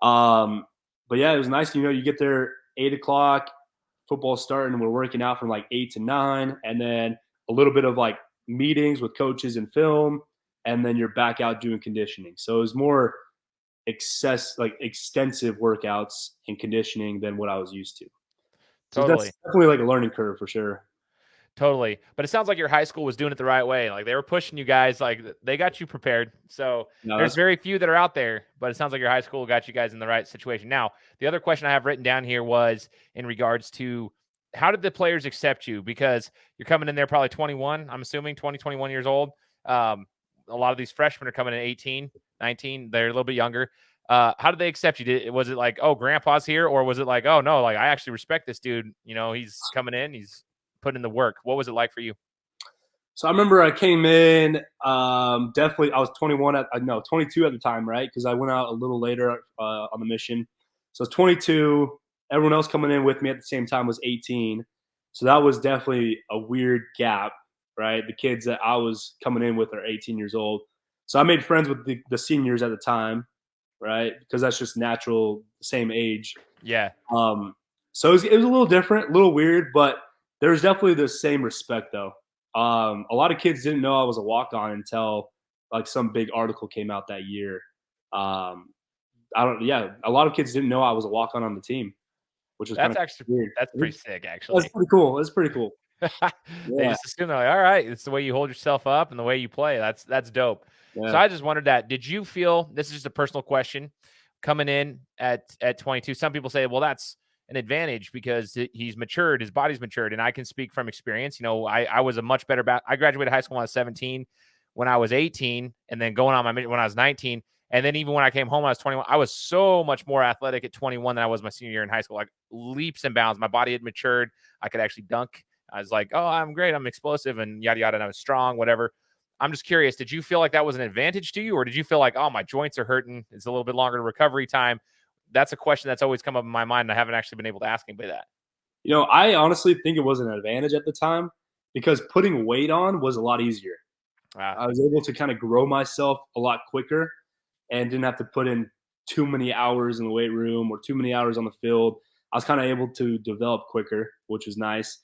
Speaker 4: Um, but yeah, it was nice. You get there 8 o'clock, football starting, and we're working out from like 8 to 9, and then a little bit of like meetings with coaches and film, and then you're back out doing conditioning. So it was more extensive workouts and conditioning than what I was used to. So that's
Speaker 1: Totally.
Speaker 4: definitely like a learning curve for sure.
Speaker 1: Totally. But it sounds like your high school was doing it the right way. Like they were pushing you guys, like they got you prepared. So
Speaker 4: No,
Speaker 1: there's
Speaker 4: that's
Speaker 1: very few that are out there, but it sounds like your high school got you guys in the right situation. Now, the other question I have written down here was in regards to how did the players accept you? Because you're coming in there probably 21, I'm assuming 20, 21 years old. A lot of these freshmen are coming in 18, 19. They're a little bit younger. How did they accept you? Was it like, oh, grandpa's here? Or was it like, oh, no, like I actually respect this dude. He's coming in. He's put in the work. What was it like for you?
Speaker 4: So I remember I came in. Definitely, I was 21 no 22 at the time, right? Because I went out a little later on the mission. So I was 22. Everyone else coming in with me at the same time was 18. So that was definitely a weird gap, right? The kids that I was coming in with are 18 years old. So I made friends with the seniors at the time, right? Because that's just natural, same age.
Speaker 1: Yeah.
Speaker 4: So it was a little different, a little weird, but there was definitely the same respect though. A lot of kids didn't know I was a walk on until like some big article came out that year. A lot of kids didn't know I was a walk on the team, which was kind
Speaker 1: That's
Speaker 4: of
Speaker 1: actually
Speaker 4: weird.
Speaker 1: that's pretty sick, actually.
Speaker 4: That's pretty cool. That's pretty cool.
Speaker 1: They
Speaker 4: Yeah,
Speaker 1: just assume they're like, all right, it's the way you hold yourself up and the way you play. That's dope. So
Speaker 4: yeah.
Speaker 1: I just wondered that. Did you feel this is just a personal question coming in at 22? Some people say, well, that's an advantage because he's matured, his body's matured, and I can speak from experience. I was a much better I graduated high school when I was 17, when I was 18, and then going on when I was 19. And then even when I came home, when I was 21, I was so much more athletic at 21 than I was my senior year in high school, like leaps and bounds. My body had matured. I could actually dunk. I was like, oh, I'm great. I'm explosive and yada, yada. And I was strong, whatever. I'm just curious. Did you feel like that was an advantage to you? Or did you feel like, oh, my joints are hurting. It's a little bit longer recovery time. That's a question that's always come up in my mind. And I haven't actually been able to ask anybody that.
Speaker 4: I honestly think it was an advantage at the time because putting weight on was a lot easier. I was able to kind of grow myself a lot quicker and didn't have to put in too many hours in the weight room or too many hours on the field. I was kind of able to develop quicker, which was nice.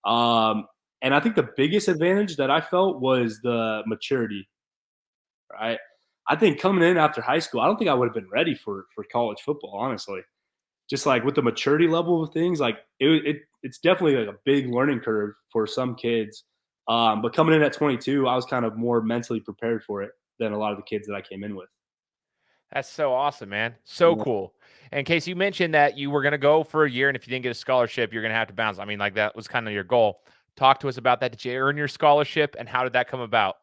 Speaker 4: And I think the biggest advantage that I felt was the maturity, right? I think coming in after high school, I don't think I would have been ready for college football, honestly. Just like with the maturity level of things, like it's definitely like a big learning curve for some kids. But coming in at 22, I was kind of more mentally prepared for it than a lot of the kids that I came in with.
Speaker 1: That's so awesome, man. So cool. In case you mentioned that you were going to go for a year, and if you didn't get a scholarship, you're going to have to bounce. I mean, like that was kind of your goal. Talk to us about that. Did you earn your scholarship, and how did that come about?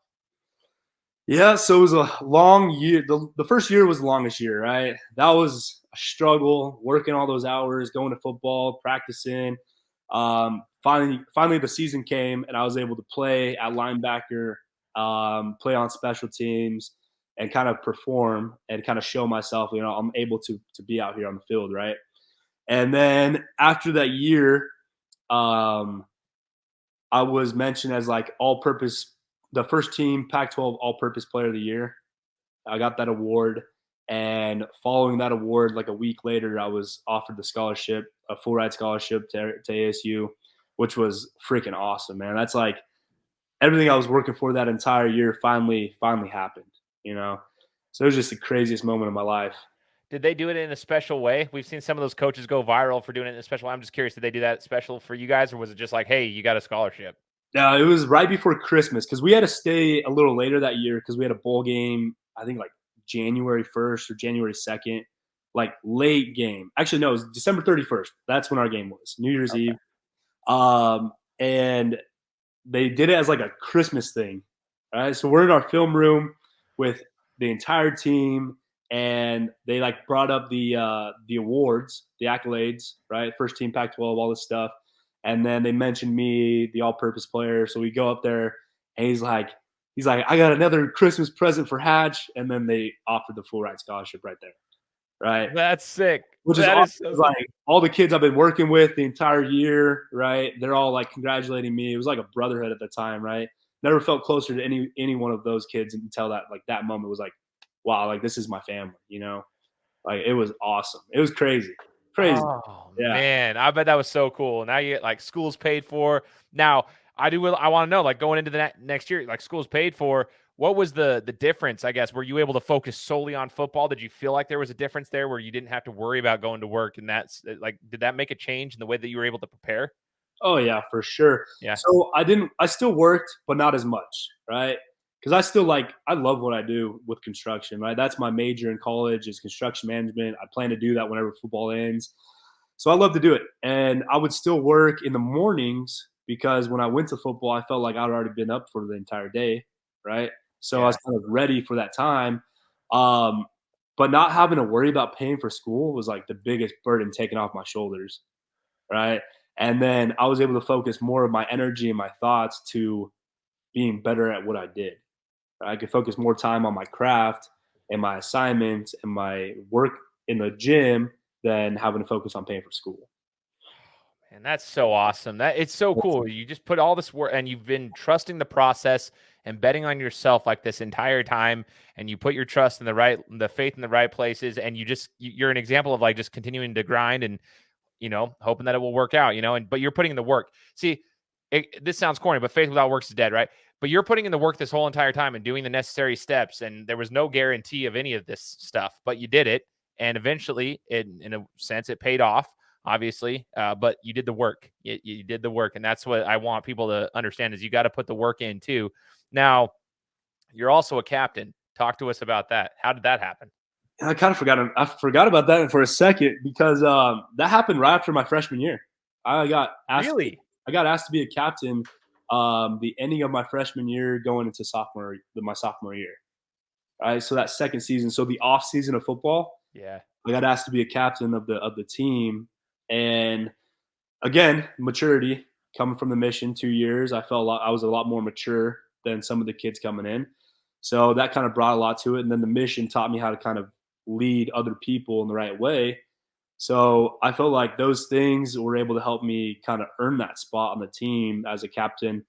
Speaker 4: Yeah, so it was a long year. The first year was the longest year, right? That was a struggle, working all those hours, going to football, practicing. Finally, the season came, and I was able to play at linebacker, play on special teams. and kind of perform and kind of show myself, I'm able to be out here on the field, right? And then after that year, I was mentioned as like all-purpose, the first team Pac-12 all-purpose player of the year. I got that award. And following that award, like a week later, I was offered the scholarship, a full ride scholarship to ASU, which was freaking awesome, man. That's like everything I was working for that entire year finally happened, So it was just the craziest moment of my life.
Speaker 1: Did they do it in a special way? We've seen some of those coaches go viral for doing it in a special way. I'm just curious, did they do that special for you guys, or was it just like, hey, you got a scholarship?
Speaker 4: No, it was right before Christmas because we had to stay a little later that year because we had a bowl game, I think like January 1st or January 2nd, like late game. Actually, no, it was December 31st. That's when our game was, New Year's Eve. And they did it as like a Christmas thing. All right. So we're in our film room with the entire team, and they like brought up the awards, the accolades, right? First team Pac-12, all this stuff. And then they mentioned me, the all-purpose player. So we go up there, and he's like, I got another Christmas present for Hatch. And then they offered the full ride scholarship right there. Right.
Speaker 1: That's sick.
Speaker 4: Which is awesome. So like all the kids I've been working with the entire year, right? They're all like congratulating me. It was like a brotherhood at the time, right? Never felt closer to any one of those kids until that moment was like, wow, like this is my family, Like it was awesome. It was crazy. Crazy.
Speaker 1: Oh, yeah. Man, I bet that was so cool. Now you get like school's paid for. Now I want to know, like going into the next year, like school's paid for. What was the difference, I guess? Were you able to focus solely on football? Did you feel like there was a difference there where you didn't have to worry about going to work? And that's like, did that make a change in the way that you were able to prepare?
Speaker 4: Oh yeah, for sure.
Speaker 1: Yeah.
Speaker 4: So I still worked, but not as much, right? Because I love what I do with construction, right? That's my major in college is construction management. I plan to do that whenever football ends. So I love to do it. And I would still work in the mornings because when I went to football, I felt like I'd already been up for the entire day, right? So I was kind of ready for that time. But not having to worry about paying for school was like the biggest burden taken off my shoulders, right? And then I was able to focus more of my energy and my thoughts to being better at what I did. I could focus more time on my craft and my assignments and my work in the gym than having to focus on paying for school.
Speaker 1: And that's so awesome. That it's so cool. You just put all this work and you've been trusting the process and betting on yourself like this entire time. And you put your trust in the faith in the right places. And you're an example of like just continuing to grind and, hoping that it will work out, but you're putting in the work. See, this sounds corny, but faith without works is dead, right? But you're putting in the work this whole entire time and doing the necessary steps. And there was no guarantee of any of this stuff, but you did it. And eventually, in a sense, it paid off, obviously. But you did the work. You did the work. And that's what I want people to understand is you got to put the work in too. Now, you're also a captain. Talk to us about that. How did that happen?
Speaker 4: I kind of forgot about that for a second because that happened right after my freshman year. I got asked to be a captain the ending of my freshman year going into my sophomore year. Right, so that second season, so the off season of football.
Speaker 1: Yeah,
Speaker 4: I got asked to be a captain of the team, and again, maturity coming from the mission. 2 years, I was a lot more mature than some of the kids coming in, so that kind of brought a lot to it. And then the mission taught me how to kind of lead other people in the right way. So I felt like those things were able to help me kind of earn that spot on the team as a captain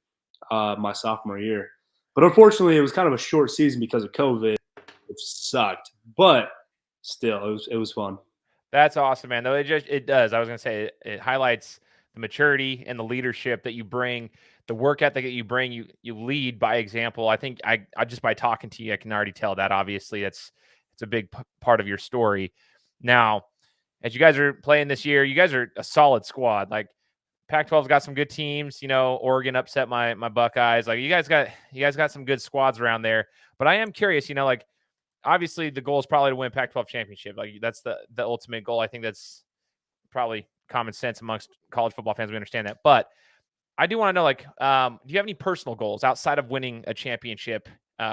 Speaker 4: my sophomore year. But unfortunately, it was kind of a short season because of COVID, which sucked. But still, it was fun.
Speaker 1: That's awesome, man. Though it does. I was going to say it highlights the maturity and the leadership that you bring, the work ethic that you bring. You lead by example. I think I just by talking to you, I can already tell that. Obviously, it's a big part of your story. Now, as you guys are playing this year, you guys are a solid squad. Like Pac-12's got some good teams. Oregon upset my Buckeyes. Like you guys got some good squads around there. But I am curious. Like obviously the goal is probably to win Pac-12 championship. Like that's the ultimate goal. I think that's probably common sense amongst college football fans. We understand that. But I do want to know, like, do you have any personal goals outside of winning a championship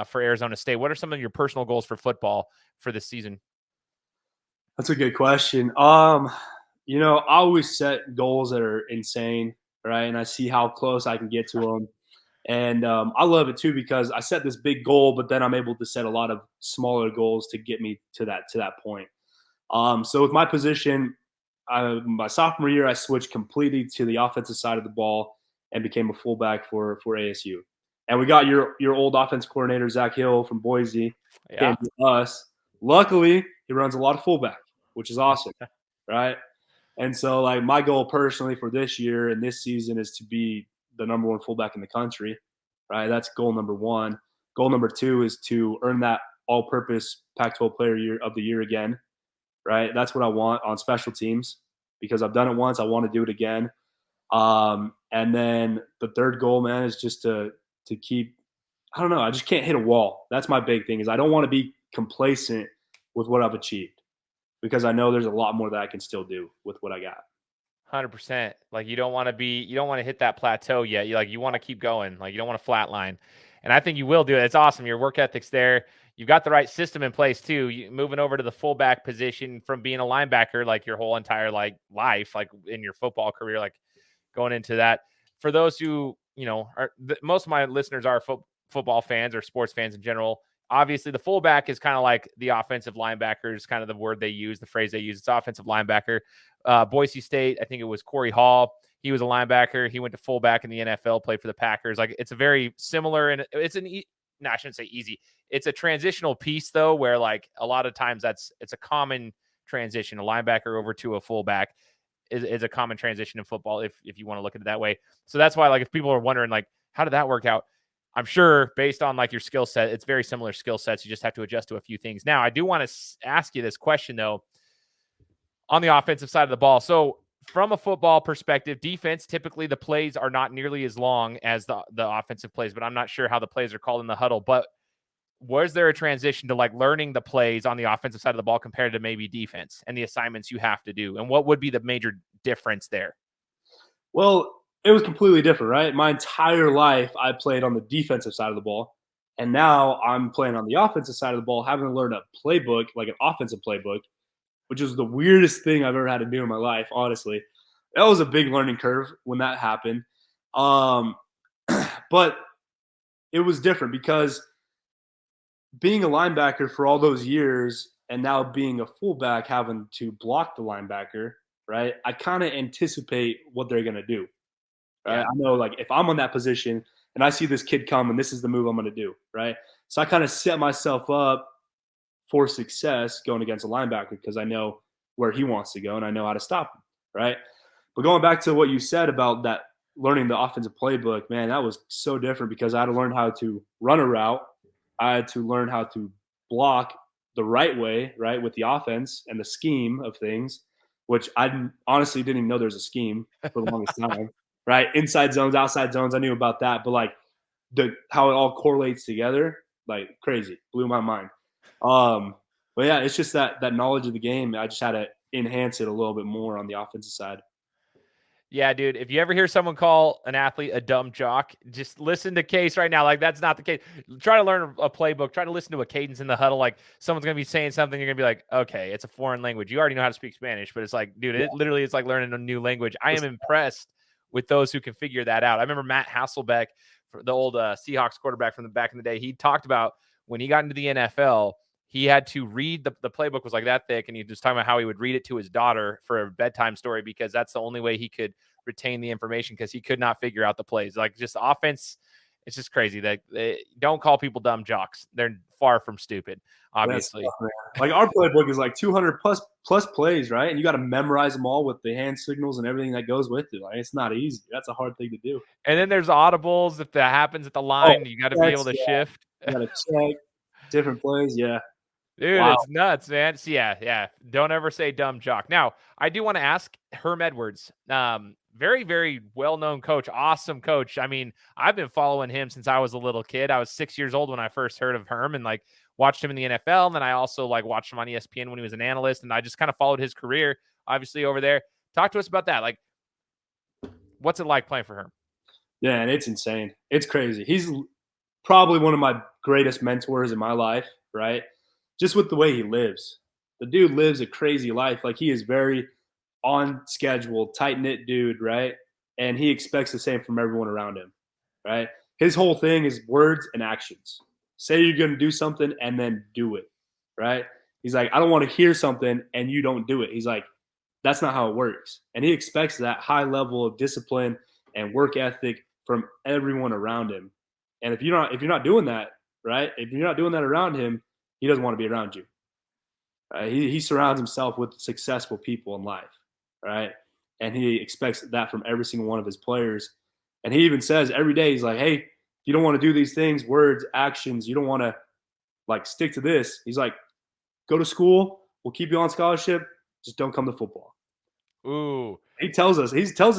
Speaker 1: for Arizona State? What are some of your personal goals for football for this season?
Speaker 4: That's a good question. I always set goals that are insane, right? And I see how close I can get to them. And I love it too because I set this big goal, but then I'm able to set a lot of smaller goals to get me to that point. So with my position, my sophomore year, I switched completely to the offensive side of the ball and became a fullback for ASU. And we got your old offense coordinator, Zach Hill from Boise,
Speaker 1: Yeah.
Speaker 4: came to us. Luckily, he runs a lot of fullback, which is awesome, right? And so, like, my goal personally for this year and this season is to be the number one fullback in the country, right? That's goal number one. Goal number two is to earn that all-purpose Pac-12 Player of the Year again, right? That's what I want on special teams because I've done it once. I want to do it again. And then the third goal, man, is just to keep. I don't know. I just can't hit a wall. That's my big thing. Is I don't want to be complacent with what I've achieved because I know there's a lot more that I can still do with what I got.
Speaker 1: 100%. Like you don't want to hit that plateau yet. You want to keep going. Like you don't want to flatline. And I think you will do it. It's awesome. Your work ethic's there. You've got the right system in place too. Moving over to the fullback position from being a linebacker, like your whole entire life, like in your football career, like going into that. For those who, most of my listeners are football fans or sports fans in general. Obviously, the fullback is kind of like the offensive linebacker is kind of the word they use, the phrase they use. It's offensive linebacker. Boise State, I think it was Corey Hall. He was a linebacker. He went to fullback in the NFL, played for the Packers. Like it's a very similar, and it's I shouldn't say easy. It's a transitional piece though, where like a lot of times it's a common transition. A linebacker over to a fullback is a common transition in football if you want to look at it that way. So that's why like if people are wondering like how did that work out? I'm sure based on like your skill set, it's very similar skill sets. You just have to adjust to a few things. Now, I do want to ask you this question though, on the offensive side of the ball. So from a football perspective, defense, typically the plays are not nearly as long as the offensive plays, but I'm not sure how the plays are called in the huddle. But was there a transition to like learning the plays on the offensive side of the ball compared to maybe defense and the assignments you have to do? And what would be the major difference there?
Speaker 4: Well, it was completely different, right? My entire life, I played on the defensive side of the ball. And now I'm playing on the offensive side of the ball, having to learn a playbook, like an offensive playbook, which is the weirdest thing I've ever had to do in my life, honestly. That was a big learning curve when that happened. But it was different because being a linebacker for all those years and now being a fullback, having to block the linebacker, right? I kind of anticipate what they're going to do. Right?
Speaker 1: Yeah.
Speaker 4: I know, like, if I'm on that position and I see this kid come and this is the move I'm going to do, right? So I kind of set myself up for success going against a linebacker because I know where he wants to go and I know how to stop him, right? But going back to what you said about that learning the offensive playbook, man, that was so different because I had to learn how to run a route. I had to learn how to block the right way, right, with the offense and the scheme of things, which I honestly didn't even know there's a scheme for the longest time, right? Inside zones, outside zones, I knew about that, but like how it all correlates together, like crazy, blew my mind. But yeah, it's just that knowledge of the game. I just had to enhance it a little bit more on the offensive side.
Speaker 1: Yeah, dude. If you ever hear someone call an athlete a dumb jock, just listen to Case right now. Like, that's not the case. Try to learn a playbook. Try to listen to a cadence in the huddle. Like, someone's going to be saying something. You're going to be like, okay, it's a foreign language. You already know how to speak Spanish, but it's like, dude, it literally is like learning a new language. I am impressed with those who can figure that out. I remember Matt Hasselbeck, the old Seahawks quarterback from the back in the day. He talked about when he got into the NFL, he had to read the playbook was like that thick, and he was talking about how he would read it to his daughter for a bedtime story because that's the only way he could retain the information because he could not figure out the plays. Like just offense, it's just crazy. That don't call people dumb jocks. They're far from stupid, obviously.
Speaker 4: Like our playbook is like 200 plus plays, right? And you got to memorize them all with the hand signals and everything that goes with it. Like it's not easy. That's a hard thing to do.
Speaker 1: And then there's audibles. If that happens at the line, you got to be able to shift.
Speaker 4: You got to check different plays. Yeah.
Speaker 1: Dude,
Speaker 4: Wow.
Speaker 1: It's nuts, man. So yeah. Don't ever say dumb jock. Now, I do want to ask Herm Edwards. Very, very well-known coach. Awesome coach. I mean, I've been following him since I was a little kid. I was 6 years old when I first heard of Herm and like watched him in the NFL. And then I also like watched him on ESPN when he was an analyst. And I just kind of followed his career, obviously, over there. Talk to us about that. Like, what's it like playing for Herm?
Speaker 4: Yeah, and it's insane. It's crazy. He's probably one of my greatest mentors in my life, right? Just with the way he lives. The dude lives a crazy life. Like he is very on schedule, tight-knit dude, right? And he expects the same from everyone around him, right? his whole thing is words and actions. Say you're going to do something and then do it, right? He's like, I don't want to hear something and you don't do it. He's like, that's not how it works. And he expects that high level of discipline and work ethic from everyone around him. And if you're not doing that, right? If you're not doing that around him, he doesn't want to be around you. Right? He surrounds himself with successful people in life, right? And he expects that from every single one of his players. And he even says every day, he's like, hey, if you don't want to do these things, words, actions, you don't want to like stick to this. He's like, go to school. We'll keep you on scholarship. Just don't come to football.
Speaker 1: Ooh.
Speaker 4: He tells us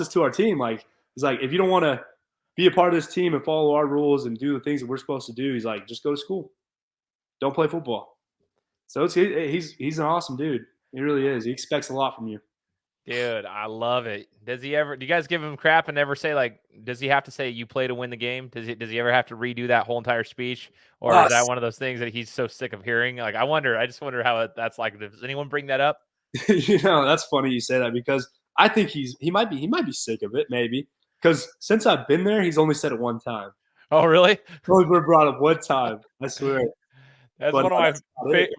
Speaker 4: to our team, like, he's like, if you don't want to be a part of this team and follow our rules and do the things that we're supposed to do, he's like, just go to school. Don't play football. So he's an awesome dude. He really is. He expects a lot from you.
Speaker 1: Dude, I love it. Do you guys give him crap and ever say, like, does he have to say you play to win the game? Does he ever have to redo that whole entire speech? Or is that one of those things that he's so sick of hearing? Like, I just wonder how that's like. Does anyone bring that up?
Speaker 4: That's funny you say that, because I think he might be sick of it, maybe. Because since I've been there, he's only said it one time.
Speaker 1: Oh, really?
Speaker 4: Only been brought up one time. I swear.
Speaker 1: That's one of my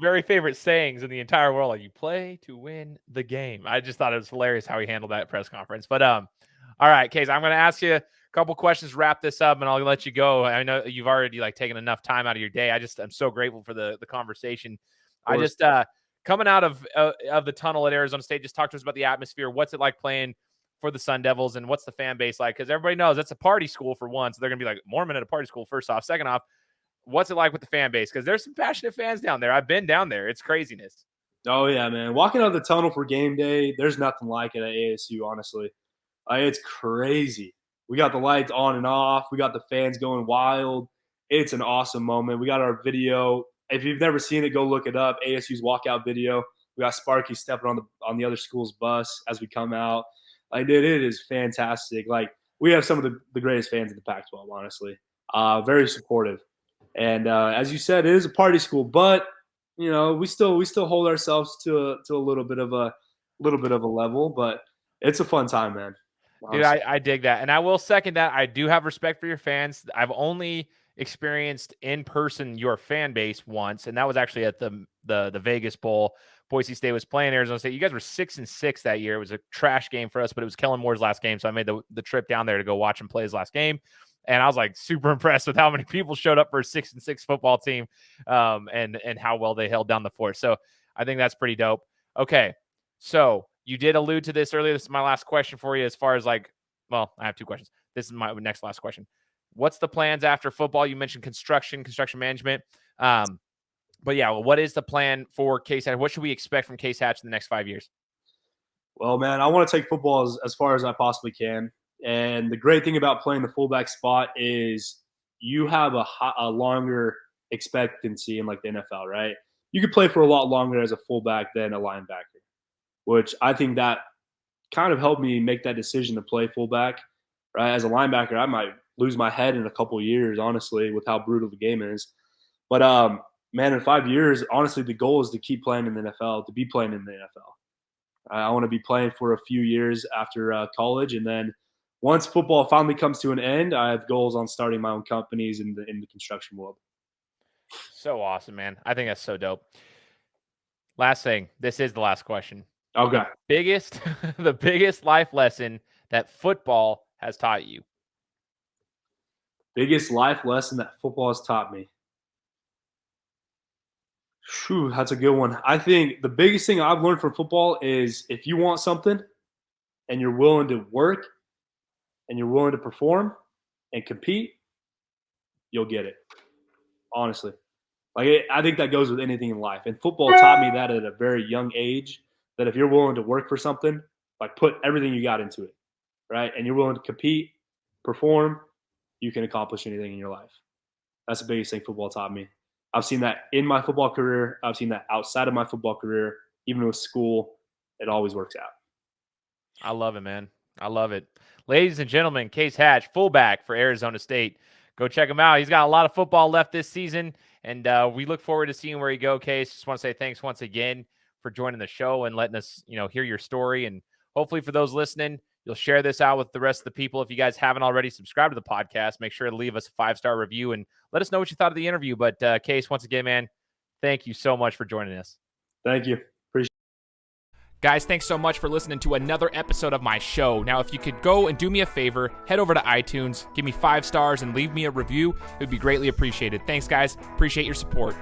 Speaker 1: very favorite sayings in the entire world. Like, you play to win the game. I just thought it was hilarious how he handled that press conference. But all right, Case, I'm going to ask you a couple questions to wrap this up, and I'll let you go. I know you've already taken enough time out of your day. I'm so grateful for the conversation. I just coming out of the tunnel at Arizona State, just talk to us about the atmosphere. What's it like playing for the Sun Devils, and what's the fan base like? Because everybody knows it's a party school for one, so they're going to be like, Mormon at a party school, first off. Second off, what's it like with the fan base? Because there's some passionate fans down there. I've been down there. It's craziness.
Speaker 4: Oh, yeah, man. Walking out of the tunnel for game day, there's nothing like it at ASU, honestly. It's crazy. We got the lights on and off. We got the fans going wild. It's an awesome moment. We got our video. If you've never seen it, go look it up. ASU's walkout video. We got Sparky stepping on the other school's bus as we come out. It is fantastic. We have some of the greatest fans in the Pac-12, honestly. Very supportive. And as you said, it is a party school, but we still hold ourselves to a little bit of a level. But it's a fun time, man.
Speaker 1: Dude, I dig that, and I will second that. I do have respect for your fans. I've only experienced in person your fan base once, and that was actually at the Vegas Bowl. Boise State was playing Arizona State. You guys were 6-6 that year. It was a trash game for us, but it was Kellen Moore's last game, so I made the trip down there to go watch him play his last game. And I was super impressed with how many people showed up for a 6-6 football team, and how well they held down the fort. So I think that's pretty dope. Okay, so you did allude to this earlier. This is my last question for you. As far as I have two questions. This is my next last question. What's the plans after football? You mentioned construction management. But yeah, what is the plan for Case Hatch? What should we expect from Case Hatch in the next 5 years?
Speaker 4: Well, man, I want to take football as far as I possibly can. And the great thing about playing the fullback spot is you have a longer expectancy in the NFL, right? You could play for a lot longer as a fullback than a linebacker, which I think that kind of helped me make that decision to play fullback, right? As a linebacker, I might lose my head in a couple of years, honestly, with how brutal the game is. But, man, in 5 years, honestly, the goal is to keep playing in the NFL, to be playing in the NFL. I want to be playing for a few years after college, and then once football finally comes to an end, I have goals on starting my own companies in the construction world.
Speaker 1: So awesome, man. I think that's so dope. Last thing. This is the last question.
Speaker 4: Okay.
Speaker 1: The biggest life lesson that football has taught you.
Speaker 4: Biggest life lesson that football has taught me. Whew, that's a good one. I think the biggest thing I've learned from football is if you want something and you're willing to work and you're willing to perform and compete, you'll get it. Honestly. I think that goes with anything in life. And football taught me that at a very young age, that if you're willing to work for something, put everything you got into it, right? And you're willing to compete, perform, you can accomplish anything in your life. That's the biggest thing football taught me. I've seen that in my football career. I've seen that outside of my football career, even with school. It always works out.
Speaker 1: I love it, man. I love it. Ladies and gentlemen, Case Hatch, fullback for Arizona State. Go check him out. He's got a lot of football left this season, and we look forward to seeing where he goes, Case. Just want to say thanks once again for joining the show and letting us, hear your story. And hopefully for those listening, you'll share this out with the rest of the people. If you guys haven't already subscribed to the podcast, make sure to leave us a 5-star review and let us know what you thought of the interview. But Case, once again, man, thank you so much for joining us.
Speaker 4: Thank you.
Speaker 3: Guys, thanks so much for listening to another episode of my show. Now, if you could go and do me a favor, head over to iTunes, give me 5 stars, and leave me a review. It would be greatly appreciated. Thanks, guys. Appreciate your support.